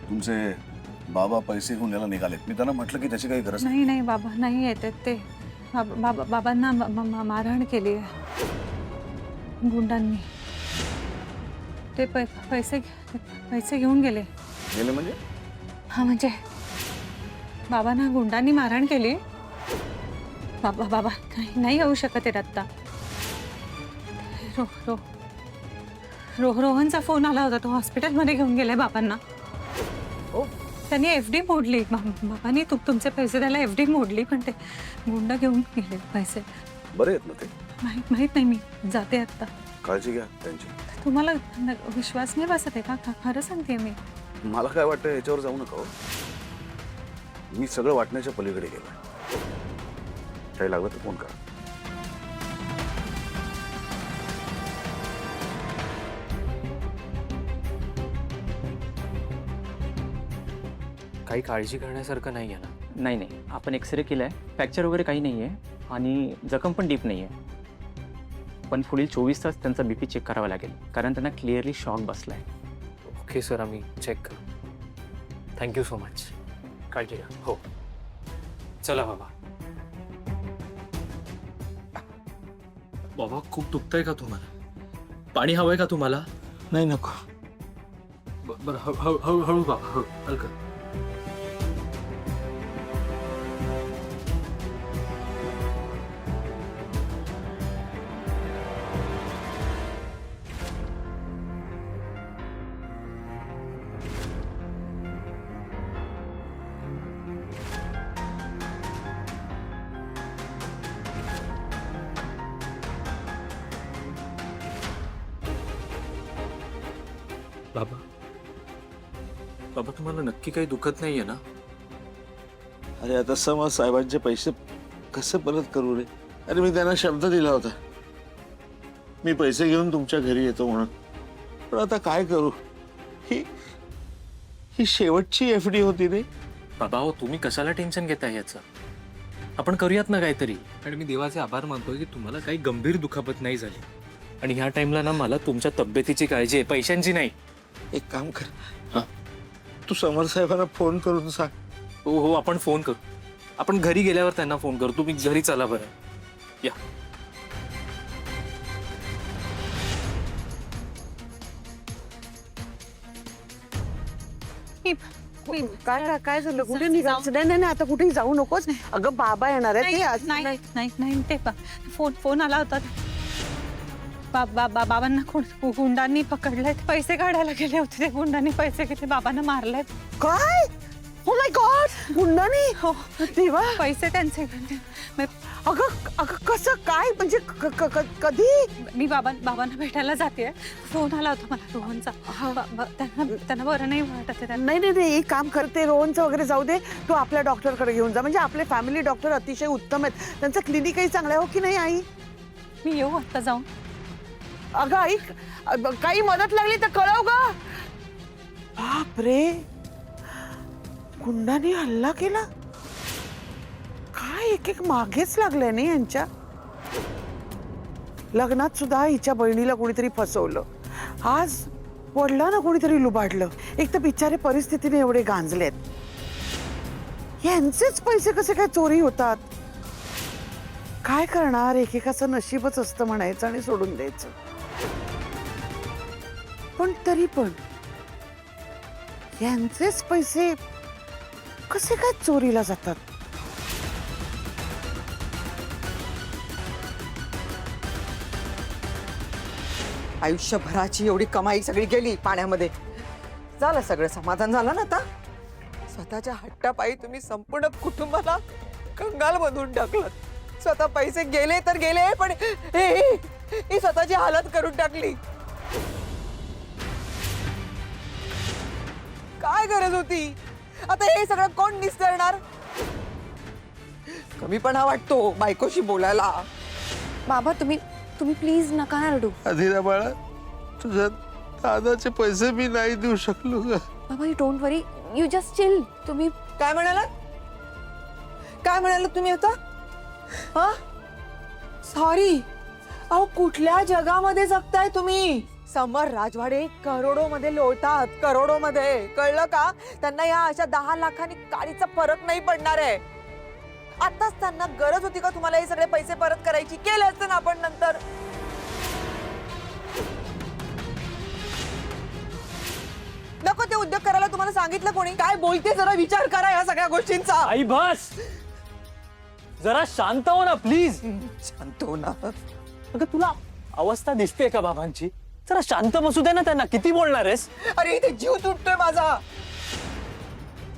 तुमचे बाबा पैसे घेऊन यायला निघालेत. मी त्यांना म्हटलं की त्याची काही गरज नाही. नाही नाही बाबा नाही येतात ते. बाबांना मारहाण केली आहे गुंडांनी. ते पैसे घेऊन गेले. गेले म्हणजे? हा म्हणजे बाबांना गुंडांनी मारहाण केली. बाबा नाही येऊ शकत आहेत आत्ता. रोहनचा फोन आला होता. तो हॉस्पिटलमध्ये घेऊन गेलाय बाबांना. त्यांनी FD मोडली. बाबांनी तुमचे पैसे द्यायला FD मोडली, पण ते गुंड घेऊन गेले पैसे. बरे आहेत ना ते? माहित नाही. मी जाते आता. काळजी घ्या त्यांची. तुम्हाला विश्वास नाही बसत आहे का? खरं सांगते मी. मला काय वाटतं याच्यावर जाऊ नका हो. मी सगळं वाटण्याच्या पलीकडे गेलो. काही लागलं तर फोन करा. काही काळजी करण्यासारखं नाही आहे ना? नाही नाही, आपण एक्सरे केलाय. फ्रॅक्चर वगैरे काही नाही आहे आणि जखम पण डीप नाही आहे. पण पुढील 24 तास त्यांचा BP चेक करावा लागेल, कारण त्यांना क्लिअरली शॉक बसलाय. ओके सर, आम्ही चेक करू. Thank you so much. काळजी घ्या. हो, चला बाबा. बाबा खूप दुखतंय का तुम्हाला? पाणी हवंय का तुम्हाला? नाही नको. बरं हळू बाबा, हळू हलकं. बाबा बाबा तुम्हाला नक्की काही दुखत नाहीये ना? अरे आता समाज साहेबांचे पैसे कसे परत करू रे? अरे मी त्यांना शब्द दिला होता, मी पैसे घेऊन तुमच्या घरी येतो म्हणून. पण आता काय करू? ही शेवटची FD होती रे. बाबा हो, तुम्ही कशाला टेन्शन घेताय याचं? आपण करूयात ना काहीतरी. आणि मी देवाचे आभार मानतोय की तुम्हाला काही गंभीर दुखापत नाही झाली. आणि ह्या टाइमला ना मला तुमच्या तब्येतीची काळजी आहे, पैशांची नाही. एक काम कर, हा? तू समर साहेबांना फोन करून सांग. हो, आपण फोन करू. आपण घरी गेल्यावर त्यांना फोन करू. तुम्ही घरी चला बरं. या. काय झालं? कुठे निघायचं? नाही आता कुठेही जाऊ नकोस. अगं बाबा येणार आहे ते आज. नाही ते फोन आला होता. बाबांना गुंडांनी पकडलंय. पैसे काढायला गेले होते. ते गुंडांनी पैसे घेतले. बाबांना मारलंय. काय? Oh my God! गुंडांनी? हो देवा, पैसे त्यांचे. अगं कसं काय? म्हणजे कधी? मी बाबांना भेटायला जाते. फोन आला होता मला रोहनचा. त्यांना बरं नाही वाटत आहे. नाही एक काम करते, रोहनचं वगैरे जाऊ दे. तू आपल्या डॉक्टरकडे घेऊन जा. म्हणजे आपले फॅमिली डॉक्टर अतिशय उत्तम आहेत. त्यांचं क्लिनिकही चांगलं आहे, हो की नाही आई? मी येऊ आता जाऊन? अगं ऐक, काही मदत लागली तर कळव ग. बापरे, गुंडांनी हल्ला केला. काय एक मागेच लागलंय नाही यांच्या. लग्नात सुद्धा हिच्या बहिणीला कोणीतरी फसवलं. आज वडिलांना कोणीतरी लुबाडलं. एक तर बिचारे परिस्थितीने एवढे गांजलेत. यांचेच पैसे कसे काय चोरी होतात? काय करणार? एकेकाचं नशीबच असतं म्हणायचं आणि सोडून द्यायचं. पण तरी पण यांचेच पैसे कसे काय चोरीला जातात? आयुष्यभराची एवढी कमाई सगळी गेली पाण्यामध्ये. झालं सगळं, समाधान झालं ना आता? स्वतःच्या हट्टापायी तुम्ही संपूर्ण कुटुंबाला कंगाल बनवून टाकलं. स्वतः पैसे गेले तर गेले, पण ही स्वतःची हालत करून टाकली. काय गरज होती? आता हे सगळं कोण निस्तरणार? कमीपणा वाटतो बायकोशी बोलायला. बाबा तुम्ही प्लीज नका ना रडू. अधिरा बाळा, तुझ्या दादाचे पैसे मी नाही देऊ शकलो ग. बाबा you don't worry, you just chill. तुम्ही काय म्हणालात? काय म्हणालात तुम्ही आता? हा? सॉरी. अहो कुठल्या जगामध्ये जगताय तुम्ही? समर राजवाडे करोडो मध्ये लोळतात, करोडो मध्ये, कळलं का? त्यांना या अशा 10 लाखांनी काळीचा फरक नाही पडणार आहे. आताच त्यांना गरज होती का तुम्हाला हे सगळे पैसे परत करायची? केले असते ना आपण नंतर. नको ते उद्योग करायला तुम्हाला सांगितलं कोणी? काय बोलते जरा विचार करा या सगळ्या गोष्टींचा. आई बस, जरा शांत हो ना प्लीज. शांत हो ना. अगं तुला अवस्था दिसते का बाबांची? जरा शांत बसू दे ना त्यांना. किती बोलणार आहेस? अरे इथे जीव तुटतोय माझा.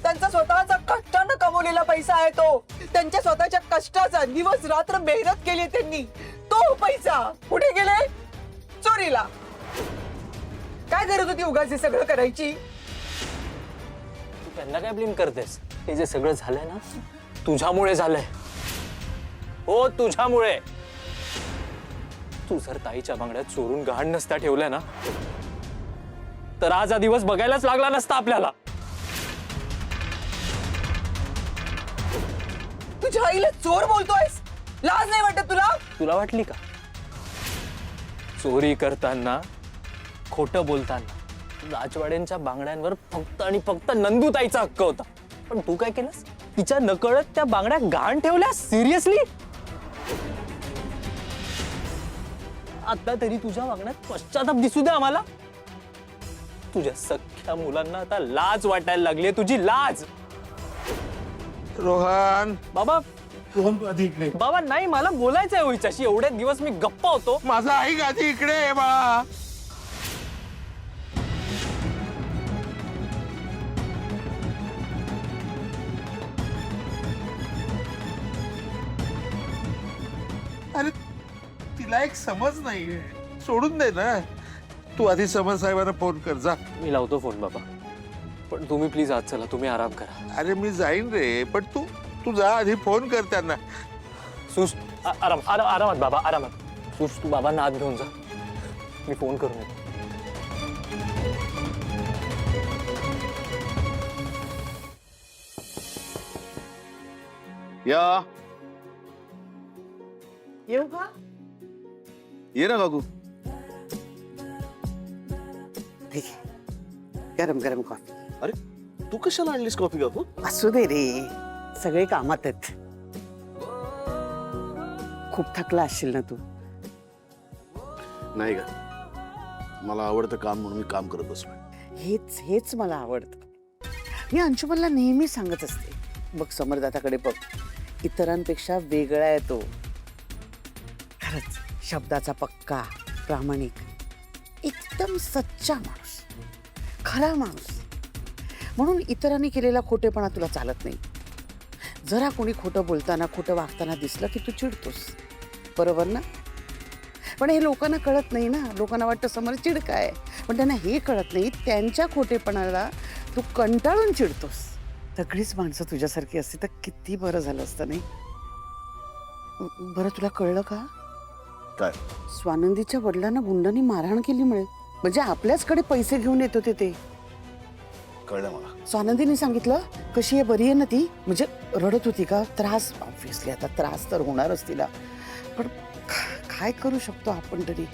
त्यांचा स्वतःचा कष्टानं कमवलेला पैसा आहे तो. त्यांच्या स्वतःच्या कष्टाचा, दिवस रात्र मेहनत केली त्यांनी. तो पैसा कुठे गेले? चोरीला. काय गरज होती उगाच हे सगळं करायची? तू त्यांना काय ब्लेम करतेस? हे जे सगळं झालंय ना, तुझ्यामुळे झालंय. हो, तुझ्यामुळे. तू जर ताईच्या बांगड्यात चोरून गहाण नसता ठेवल्या ना, तर आज हा दिवस बघायलाच लागला नसता आपल्याला. तुझ्या आईला चोर बोलतोयस? लाज नाही वाटत तुला? तुला वाटली का? चोरी करताना, खोटं बोलताना राजवाड्यांच्या बांगड्यांवर फक्त आणि फक्त नंदूताईचा हक्क होता. पण तू काय केलंस? तिच्या नकळत त्या बांगड्या गहाण ठेवल्या. सिरियसली? आता तरी तुझ्या वागण्यात पश्चाताप दिसू दे आम्हाला. तुझ्या सख्ख्या मुलांना आता लाज वाटायला लागली. तुझी लाज. रोहन, बाबा, रोहन आधी इकडे. बाबा नाही, मला बोलायचंय होईच्याशी. एवढे दिवस मी गप्पा होतो. माझा ऐक आधी इकडे आहे बाळा. अरे तिला एक समज नाहीये. सोडून दे ना. तू आधी समर साहेबांना फोन कर जा. मी लावतो फोन बाबा, पण तुम्ही प्लीज आज चला. तुम्ही आराम करा. अरे मी जाईन रे, पण तू जा आधी फोन कर त्यांना. सुस आरामात बाबा, आरामात. सुस, तू बाबांना आत घेऊन जा. मी फोन करून येतो. या येऊ का? ये ना काकू. ठीक आहे. गरम गरम कॉफी. अरे तू कशाला आणलीस कॉफी काकू? असू दे रे, सगळे कामात आहेत. खूप थकला असशील ना तू? नाही का, मला आवडतं काम म्हणून मी काम करत बसलोय. हेच मला आवडतं. मी अंशुमनला नेहमी सांगत असते, बघ समरदाताकडे बघ, इतरांपेक्षा वेगळा आहे तो. खरंच शब्दाचा पक्का, प्रामाणिक, एकदम सच्चा माणूस, खरा माणूस. म्हणून इतरांनी केलेला खोटेपणा तुला चालत नाही. जरा कोणी खोटं बोलताना, खोटं वागताना दिसलं की तू चिडतोस, बरोबर ना? पण हे लोकांना कळत नाही ना. लोकांना वाटतं समोर चिडका आहे, पण त्यांना हे कळत नाही, त्यांच्या खोटेपणाला तू कंटाळून चिडतोस. सगळीच माणसं तुझ्यासारखी असती तर किती बरं झालं असतं नाही? बरं तुला कळलं का? काय? स्वानंदीच्या वडिलांना गुंडांनी मारहाण केली म्हणजे आपल्याचकडे पैसे घेऊन येत होते ते. कळलं मला. स्वानंदीने सांगितलं. कशी आहे, बरी आहे ना ती? म्हणजे रडत होती का? त्रास, ऑब्व्हियसली आता त्रास तर होणारच तिला, पण काय करू शकतो आपण तरी?